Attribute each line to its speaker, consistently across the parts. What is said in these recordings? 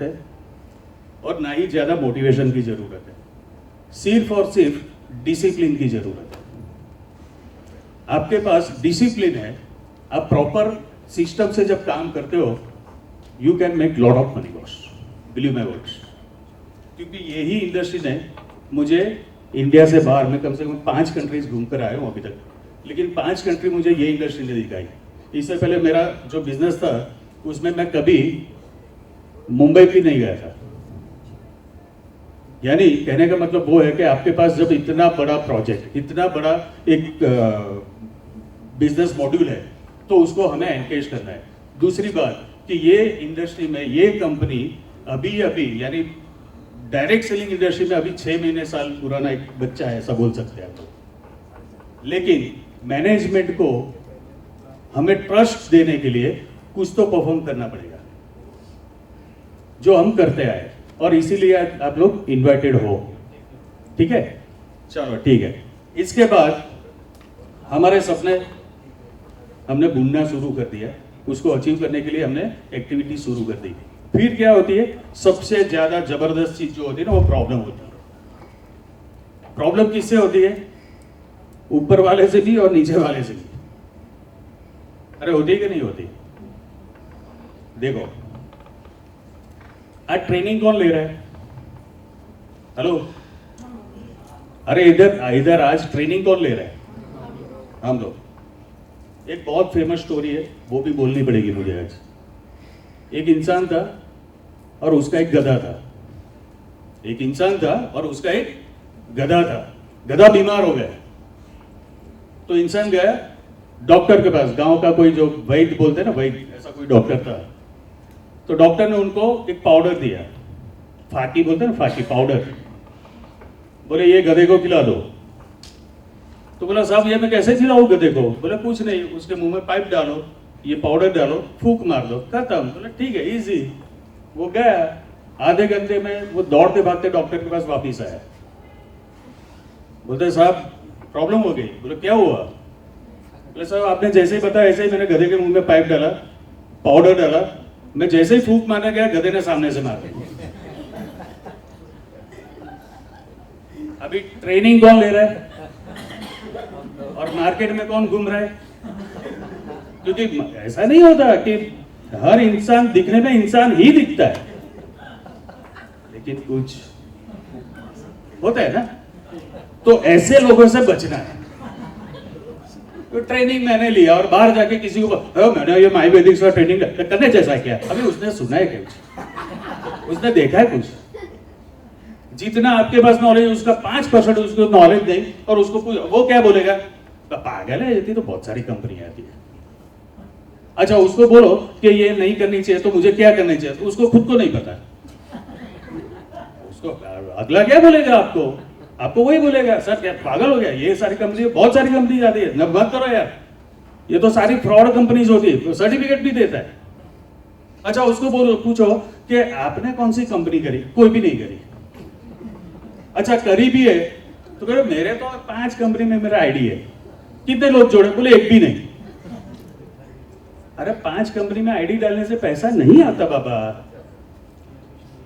Speaker 1: है और ना ही ज्यादा मोटिवेशन की जरूरत है, सिर्फ और सिर्फ डिसिप्लिन की जरूरत है। आपके पास डिसिप्लिन है, आप प्रॉपर सिस्टम से जब काम करते हो, you can make lot of money boss, believe my words. क्योंकि यही इंडस्ट्री ने मुझे इंडिया से बाहर, मैं कम से कम 5 कंट्रीज घूम कर आया हूँ अभी तक, लेकिन 5 कंट्री मुझे ये इंडस्ट्री ने दिखाई। इससे पहले मेरा जो बिजनेस था उसमें मैं कभी मुंबई भी नहीं गया था। यानी कहने का मतलब वो है कि आपके पास जब इतना बड़ा प्रोजेक्ट, इतना बड़ा एक बिजनेस मॉड्यूल है, तो उसको हमें एनकेज करना है। दूसरी बात कि ये इंडस्ट्री में ये कंपनी अभी यानी डायरेक्ट सेलिंग इंडस्ट्री में अभी 6 महीने साल पुराना एक बच्चा है, ऐसा बोल सकते हैं आप लोग। लेकिन मैनेजमेंट को हमें ट्रस्ट देने के लिए कुछ तो परफॉर्म करना पड़ेगा, जो हम करते आए, और इसीलिए आप लोग इनवाइटेड हो। ठीक है, चलो ठीक है। इसके बाद हमारे सपने हमने बुनना शुरू कर दिया, उसको अचीव करने के लिए हमने एक्टिविटी शुरू कर दी। फिर क्या होती है, सबसे ज्यादा जबरदस्त चीज जो होती है ना, वो प्रॉब्लम होती है। प्रॉब्लम किससे होती है? ऊपर वाले से भी और नीचे वाले से भी। अरे होती है कि नहीं होती? देखो, आज ट्रेनिंग कौन ले रहा है? हेलो, अरे इधर आज ट्रेनिंग कौन ले रहा है? हम लोग। एक बहुत फेमस स्टोरी है, वो भी बोलनी पड़ेगी मुझे आज। एक इंसान था और उसका एक गधा था। एक इंसान था और उसका एक गधा था। गधा बीमार हो गया, तो इंसान गया डॉक्टर के पास। गांव का कोई जो वैद्य बोलते हैं ना, वैद्य, ऐसा कोई डॉक्टर था। तो डॉक्टर ने उनको एक पाउडर दिया, फाकी बोलते हैं ना, फाकी पाउडर। बोले ये गधे को खिला दो। तो बोला साहब ये मैं कैसे खिलाऊं गधे को? बोले कुछ नहीं, उसके मुंह में पाइप डालो, ये पाउडर डालो, फूंक मार दो, खत्म। बोले ठीक है, इजी। वो गया, आधे घंटे में वो दौड़ते भागते डॉक्टर के पास वापिस आया। बोलते साहब प्रॉब्लम हो गई। बोले क्या हुआ? बोले साहब आपने जैसे ही बताया ऐसे ही मैंने गधे के मुंह में पाइप डाला, पाउडर डाला, मैं जैसे ही फूंक मारने गया, गधे ने सामने से मार दी। अभी ट्रेनिंग कौन ले रहा है और मार्केट में कौन घूम रहा है? क्योंकि ऐसा नहीं होता कि हर इंसान दिखने में इंसान ही दिखता है, लेकिन कुछ होता है ना, तो ऐसे लोगों से बचना है। तो ट्रेनिंग मैंने लिया और बाहर जाके किसी को मैंने ये आयुर्वेदिक से ट्रेनिंग करने जैसा किया। अभी उसने सुना है कुछ? उसने देखा है कुछ? जितना आपके पास नॉलेज, उसका 5% उसको नॉलेज दे और उसको वो क्या बोलेगा? पागल है, ये तो बहुत सारी कंपनी आती है। अच्छा, उसको बोलो कि ये नहीं करनी चाहिए, तो मुझे क्या करना चाहिए? तो उसको खुद को नहीं पता। उसको अगला क्या बोलेगा? आपको वही बोलेगा, सर क्या पागल हो गया, ये सारी कंपनी, बहुत सारी कंपनी आती है, न मत करो यार, ये तो सारी फ्रॉड कंपनीज होती है, सर्टिफिकेट भी देता है। अच्छा, उसको बोलो, पूछो कि आपने कौन सी कंपनी करी? कोई भी नहीं करी। अच्छा, करी भी है तो कहो मेरे तो 5 कंपनी में मेरा आईडी है। कितने लोग जोड़े? बोले एक भी नहीं। अरे 5 कंपनी में आईडी डालने से पैसा नहीं आता बाबा,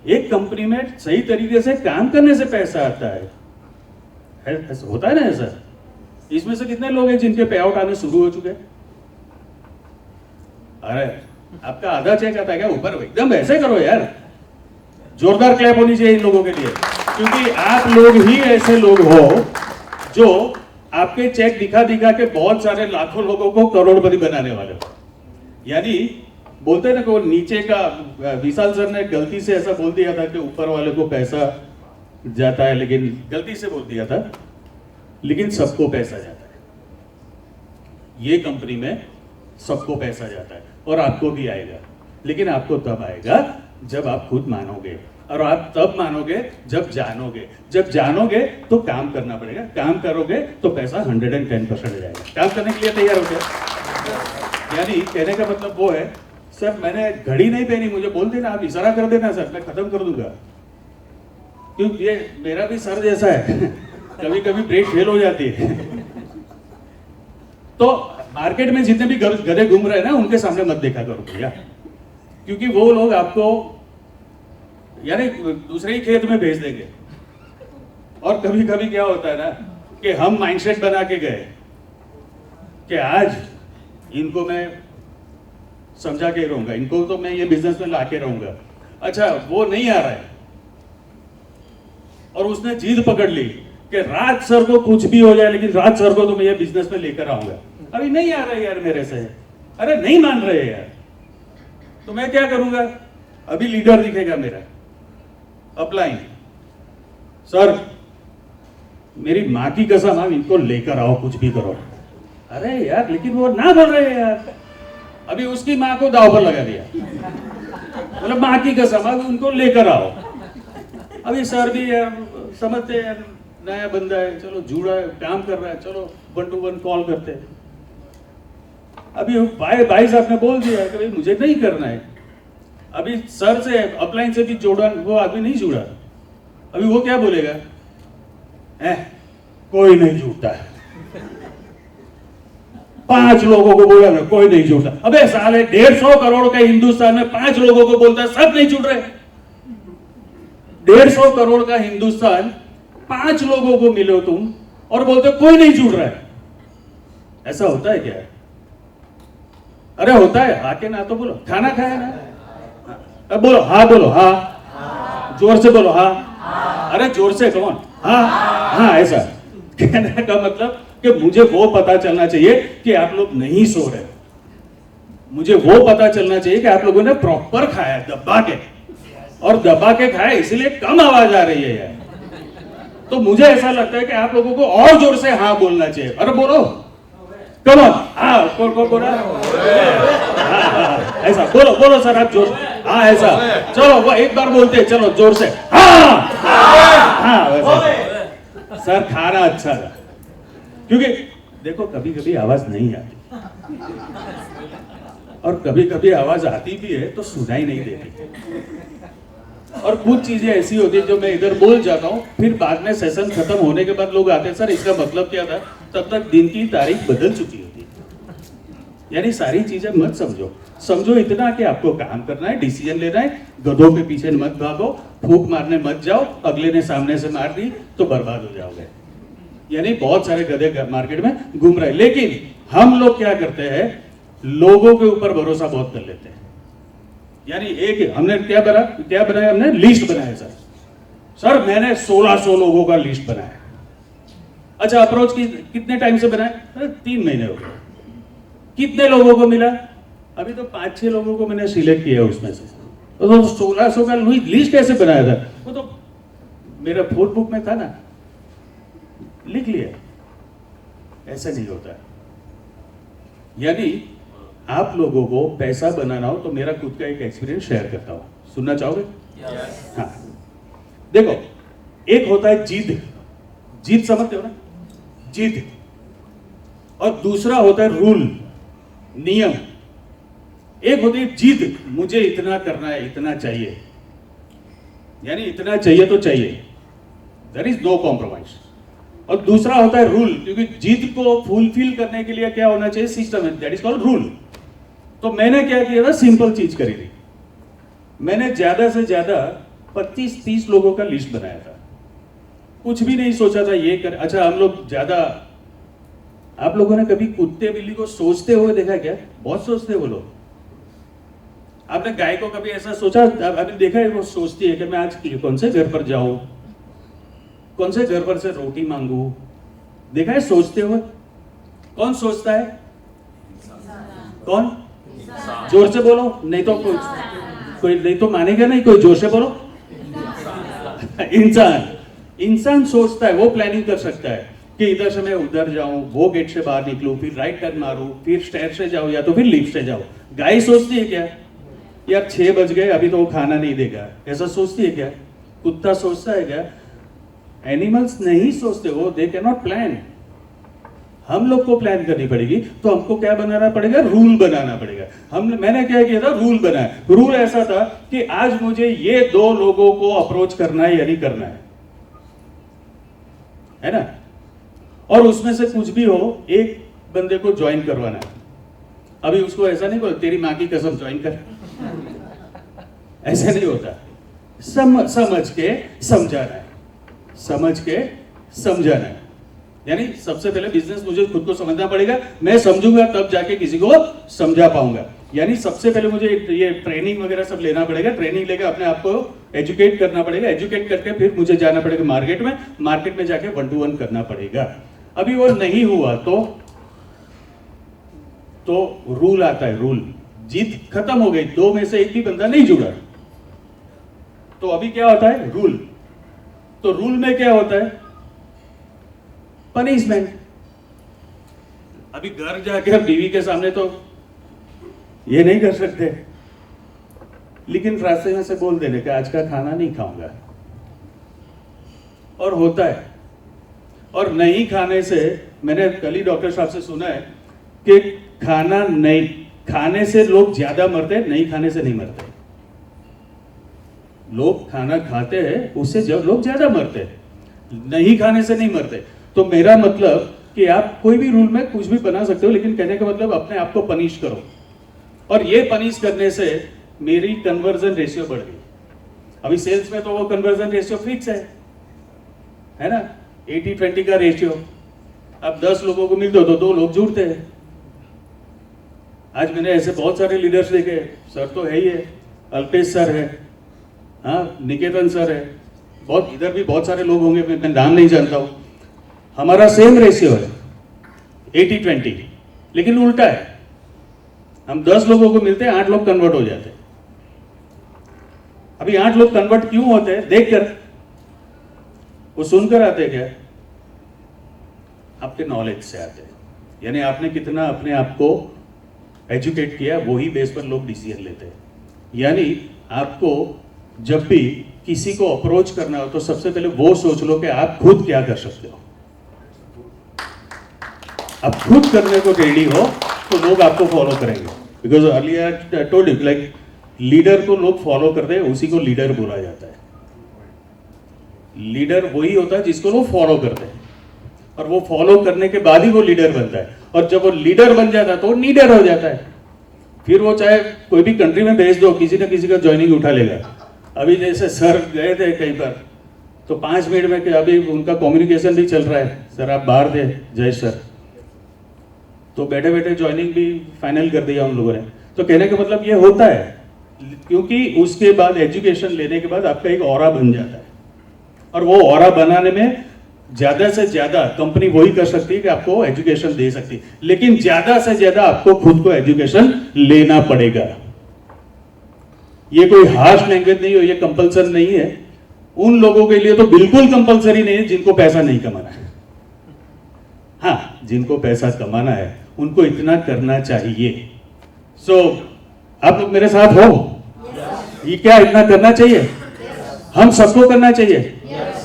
Speaker 1: एक कंपनी में सही तरीके से काम करने से पैसा आता है। होता है ना ऐसा? इसमें से कितने लोग हैं जिनके पे आउट आने शुरू हो चुके हैं? अरे आपका आधा चेक आता है क्या ऊपर? एकदम ऐसे करो यार, जोरदार क्लैप होनी चाहिए इन लोगों के लिए, क्योंकि आप लोग ही ऐसे लोग हो जो आपके चेक दिखा दिखा के बहुत सारे लाखों लोगों को करोड़पति बनाने वाले हो। यानी बोलते ना कि नीचे का, विशाल सर ने गलती से ऐसा बोल दिया था कि ऊपर वाले को पैसा जाता है, लेकिन गलती से बोल दिया था, लेकिन सबको पैसा जाता है। ये कंपनी में सबको पैसा जाता है और आपको भी आएगा, लेकिन आपको तब आएगा जब आप खुद मानोगे, और आप तब मानोगे जब जानोगे। जब जानोगे तो काम करना पड़ेगा, काम करोगे तो पैसा 110% जाएगा। काम करने के लिए तैयार हो गया। यानी कहने का मतलब वो है, सर मैंने घड़ी नहीं पहनी, मुझे बोल देना, आप इशारा कर देना सर, मैं खत्म कर दूंगा। क्योंकि ये मेरा भी सर जैसा है, कभी कभी ब्रेक फेल हो जाती है। तो मार्केट में जितने भी गधे घूम रहे हैं ना, उनके सामने मत देखा करो भैया, क्योंकि वो लोग आपको यानी दूसरे ही खेत में भेज देंगे। और कभी कभी क्या होता है ना कि हम माइंडसेट बना के गए कि आज इनको मैं समझा के रहूंगा, इनको तो मैं ये बिजनेस में ला के रहूंगा। अच्छा, वो नहीं आ रहा है और उसने जिद पकड़ ली कि राज सर को कुछ भी हो जाए लेकिन राज सर को तो मैं ये बिजनेस में लेकर आऊंगा। अभी नहीं आ रहे यार मेरे से, अरे नहीं मान रहे यार, तो मैं क्या करूंगा? अभी लीडर दिखेगा मेरा अपलाइन, सर मेरी माँ की कसम आप इनको लेकर आओ, कुछ भी करो। अरे यार लेकिन वो ना बोल रहे हैं यार, अभी उसकी माँ को दाव पर लगा दिया, मतलब माँ की कसम अब उनको लेकर आओ। अभी सर भी यार समझते हैं यार नया बंदा है, चलो जुड़ा है, काम कर रहा है, चलो 1 to 1 कॉल करते हैं। अभी भाई साहब ने बोल दिया कि भाई मुझे नहीं करना है। अभी सर से अपलाइन से भी जोड़ा, वो आदमी नहीं जुड़ा। अभी वो क्या बोलेगा? कोई नहीं जुड़ता है, 5 लोगों को बोला ना कोई नहीं जुड़ता। अबे साले 150 करोड़ के हिंदुस्तान में 5 लोगों को बोलता है सब नहीं जुड़ रहे। 150 करोड़ का हिंदुस्तान, 5 लोगों को मिलो तुम और बोलते कोई नहीं जुड़ रहा है। ऐसा होता है क्या? अरे होता है। आके ना तो बोलो खाना खाया ना, अब बोलो हाँ, बोलो हाँ, जोर से बोलो हाँ। अरे जोर से कौन? हाँ हाँ। ऐसा कहने का मतलब कि मुझे वो पता चलना चाहिए कि आप लोग नहीं सो रहे, मुझे वो पता चलना चाहिए कि आप लोगों ने प्रॉपर खाया, दबा के, और दबा के खाया इसलिए कम आवाज आ रही है यार। तो मुझे ऐसा लगता है कि आप लोगों को और जोर से हाँ बोलना चाहिए। अरे बोलो कम ऑन, हाँ कौन बोला? ऐसा बोलो, बोलो सर आप जोर से हाँ, ऐसा चलो वो एक बार बोलते हैं, चलो जोर से हाँ हाँ। वैसा सर खाना अच्छा था, क्योंकि देखो कभी कभी आवाज नहीं आती और कभी कभी आवाज आती भी है तो सुनाई नहीं देती, और कुछ चीजें ऐसी होती है जो मैं इधर बोल जाता हूँ, फिर बाद में सेशन खत्म होने के बाद लोग आते हैं सर इसका मतलब क्या था, तब तक दिन की तारीख बदल चुकी होती है। यानी सारी चीजें मत समझो, समझो इतना कि आपको काम करना है, डिसीजन लेना है, गधों के पीछे मत भागो, फूंक मारने मत जाओ, अगले ने सामने से मार दी तो बर्बाद हो जाओगे। यानी बहुत सारे गधे मार्केट में घूम रहे हैं, लेकिन हम लोग क्या करते हैं, लोगों के ऊपर भरोसा बहुत कर लेते हैं। यानी एक हमने क्या बनाया, हमने लिस्ट बनाया सर मैंने 1600 लोगों का लिस्ट बनाया। अच्छा अप्रोच कितने टाइम से बनाया? 3 महीने हो गए। कितने लोगों को मिला? अभी तो 5-6 लोगों को मैंने सिलेक्ट किया उसमें से। तो 1600 का लिस्ट कैसे बनाया था? वो तो मेरा फोन बुक में था ना, लिख लिया। ऐसा नहीं होता। यानी आप लोगों को पैसा बनाना हो तो मेरा खुद का एक एक्सपीरियंस शेयर करता हूं, सुनना चाहोगे? हाँ देखो, एक होता है जिद समझते हो ना, जिद, और दूसरा होता है रूल, नियम। एक होती है जिद, मुझे इतना करना है, इतना चाहिए, यानी इतना चाहिए तो चाहिए, देयर इज नो कॉम्प्रोमाइज। और दूसरा होता है रूल, क्योंकि जिद को फुलफिल करने के लिए क्या होना चाहिए? सिस्टम है, दैट इज कॉल्ड रूल। तो मैंने क्या किया था, सिंपल चीज करी थी, मैंने ज्यादा से ज्यादा 25-30 लोगों का लिस्ट बनाया था, कुछ भी नहीं सोचा था ये कर। अच्छा हम लोग ज्यादा, आप लोगों ने कभी कुत्ते बिल्ली को सोचते हुए देखा क्या? बहुत सोचते हैं वो लोग। आपने गाय को कभी ऐसा सोचा, आपने देखा है वो सोचती है कि मैं आज कौन से घर पर जाऊं, कौन से घर पर से रोटी मांगू? देखा है सोचते हुए? कौन सोचता है? कौन? जोर से बोलो, नहीं तो कोई नहीं तो मानेगा नहीं, कोई जोर से बोलो। इंसान सोचता है, वो प्लानिंग कर सकता है कि इधर से मैं उधर जाऊं, वो गेट से बाहर निकलूं, फिर राइट टर्न मारूं, फिर स्टेयर से जाऊं या तो फिर लिफ्ट से जाऊं। गाय सोचती है क्या यार 6 बज गए अभी तो वो खाना नहीं देगा, ऐसा सोचती है क्या? कुत्ता सोचता है क्या? एनिमल्स नहीं सोचते, वो दे कैन नॉट प्लान। हम लोग को प्लान करनी पड़ेगी, तो हमको क्या बनाना पड़ेगा? रूल बनाना पड़ेगा। मैंने क्या किया था? रूल बनाया। रूल ऐसा था कि आज मुझे ये 2 लोगों को अप्रोच करना है या नहीं करना है ना? और उसमें से कुछ भी हो, एक बंदे को ज्वाइन करवाना है। अभी उसको ऐसा नहीं बोल तेरी माँ की कसम ज्वाइन कर, ऐसा नहीं होता। समझ के समझाना है, समझ के समझाना है। यानी सबसे पहले बिजनेस मुझे खुद को समझना पड़ेगा, मैं समझूंगा तब जाके किसी को समझा पाऊंगा। यानी सबसे पहले मुझे ये ट्रेनिंग वगैरह सब लेना पड़ेगा, ट्रेनिंग लेकर अपने आप को एजुकेट करना पड़ेगा, एजुकेट करके फिर मुझे जाना पड़ेगा मार्केट में जाके 1 to 1 करना पड़ेगा। अभी वो नहीं हुआ तो रूल आता है, रूल जीत खत्म हो गई, 2 में से एक भी बंदा नहीं जुड़ा, तो अभी क्या होता है, रूल। तो रूल में क्या होता है, पनिशमेंट। अभी घर जाके बीवी के सामने तो ये नहीं कर सकते, लेकिन रास्ते में से बोल देने का आज का खाना नहीं खाऊंगा, और होता है। और नहीं खाने से, मैंने कल ही डॉक्टर साहब से सुना है कि खाना नहीं खाने से लोग ज्यादा मरते हैं, नहीं खाने से नहीं मरते। लोग खाना खाते हैं उससे जब लोग ज्यादा मरते हैं, नहीं खाने से नहीं मरते। तो मेरा मतलब कि आप कोई भी रूल में कुछ भी बना सकते हो, लेकिन कहने का मतलब अपने आप को पनिश करो। और ये पनिश करने से मेरी कन्वर्जन रेशियो बढ़ गई। अभी सेल्स में तो वो कन्वर्जन रेशियो फिक्स है ना, 80-20 का रेशियो। अब 10 लोगों को मिलते हो तो 2 लोग जुड़ते हैं। आज मैंने ऐसे बहुत सारे लीडर्स देखे, सर तो है ही है, अल्पेश सर है, हाँ निकेतन सर है, बहुत इधर भी बहुत सारे लोग होंगे, मैं नाम नहीं जानता हूं। हमारा सेम रेशियो है 80-20, लेकिन उल्टा है, हम 10 लोगों को मिलते हैं, 8 लोग कन्वर्ट हो जाते हैं। अभी 8 लोग कन्वर्ट क्यों होते हैं, देखकर, वो सुनकर आते हैं क्या, आपके नॉलेज से आते हैं। यानी आपने कितना अपने आप को एजुकेट किया, वही बेस पर लोग डिसीजन लेते हैं। यानी आपको जब भी किसी को अप्रोच करना हो तो सबसे पहले वो सोच लो कि आप खुद क्या कर सकते हो। आप खुद करने को रेडी हो तो लोग आपको फॉलो करेंगे। Because earlier I told you, like leader को लोग फॉलो करते हैं, उसी को लीडर बोला जाता है। लीडर वही होता है जिसको लोग फॉलो करते हैं, और वो फॉलो करने के बाद ही वो लीडर बनता है। और जब वो लीडर बन जाता है तो वो लीडर हो जाता है। फिर वो चाहे कोई भी कंट्री में भेज दो, किसी ना किसी का ज्वाइनिंग उठा लेगा। अभी जैसे सर गए थे कहीं पर, तो 5 मिनट में, अभी उनका कम्युनिकेशन भी चल रहा है, सर आप बाहर थे जय सर, तो बैठे बैठे ज्वाइनिंग भी फाइनल कर दिया उन लोगों ने। तो कहने का मतलब ये होता है, क्योंकि उसके बाद एजुकेशन लेने के बाद आपका एक ऑरा बन जाता है, और वो ऑरा बनाने में ज्यादा से ज्यादा कंपनी वही कर सकती है कि आपको एजुकेशन दे सकती है, लेकिन ज्यादा से ज्यादा आपको खुद को एजुकेशन लेना पड़ेगा। ये कोई हार्श लैंग्वेज नहीं हो, ये कंपल्सरी नहीं है। उन लोगों के लिए तो बिल्कुल कंपल्सरी नहीं है जिनको पैसा नहीं कमाना है। हाँ, जिनको पैसा कमाना है उनको इतना करना चाहिए। सो आप लोग मेरे साथ हो? ये क्या इतना करना चाहिए? हम सबको करना चाहिए।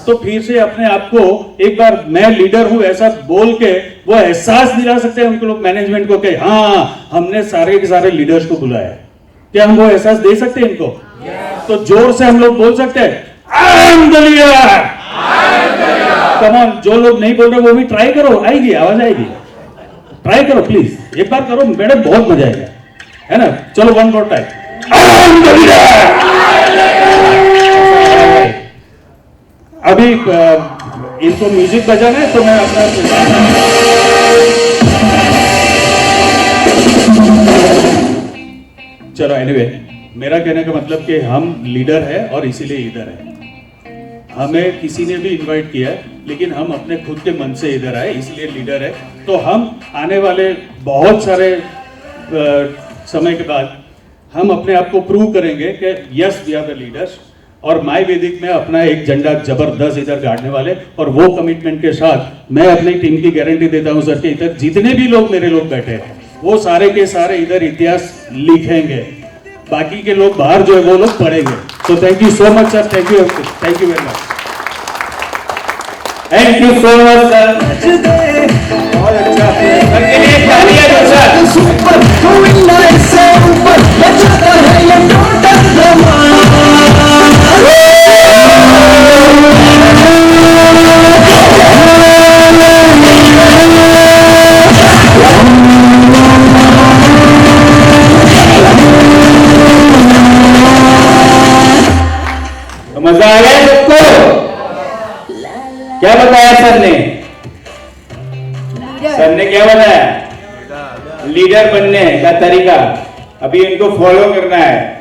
Speaker 1: तो फिर से अपने आप को एक बार मैं लीडर हूं ऐसा बोल के वो एहसास दिला सकते हैं उनको लोग, मैनेजमेंट को, कि हाँ हमने सारे के सारे लीडर्स को बुलाया है। क्या हम वो एहसास दे सकते हैं इनको? तो जोर से हम लोग बोल सकते हैं, I am the leader. Come on, जो लोग नहीं बोल रहे वो भी ट्राई करो, आएगी आवाज आएगी, ट्राई करो प्लीज, एक बार करो मैडम, बहुत मजा आएगा, है ना। चलो one more time, I am the leader. अभी इनको म्यूजिक बजाना है तो मैं अपना चलो एनीवे, मेरा कहने का मतलब कि हम लीडर है और इसीलिए इधर है। हमें किसी ने भी इनवाइट किया है, लेकिन हम अपने खुद के मन से इधर आए, इसलिए लीडर है। तो हम आने वाले बहुत सारे समय के बाद हम अपने आप को प्रूव करेंगे कि yes we are the leaders, और माय वैदिक में अपना एक झंडा जबरदस्त इधर गाड़ने वाले। और वो कमिटमेंट के साथ मैं अपनी टीम की गारंटी देता हूं सर कि इधर जितने भी लोग मेरे लोग बैठे हैं वो सारे के सारे इधर इतिहास लिखेंगे, बाकी के लोग बाहर जो है वो लोग पढ़ेंगे। तो thank you so much sir, thank you very much, thank you so much sir. बहुत अच्छा, सबके लिए तालियां दो सर। सुपर से ऊपर बचाता है ये टोटल जमाना।
Speaker 2: मजा आ गया सबको? क्या बताया सर ने? सर ने क्या बताया? लीडर बनने का तरीका। अभी इनको फॉलो करना है।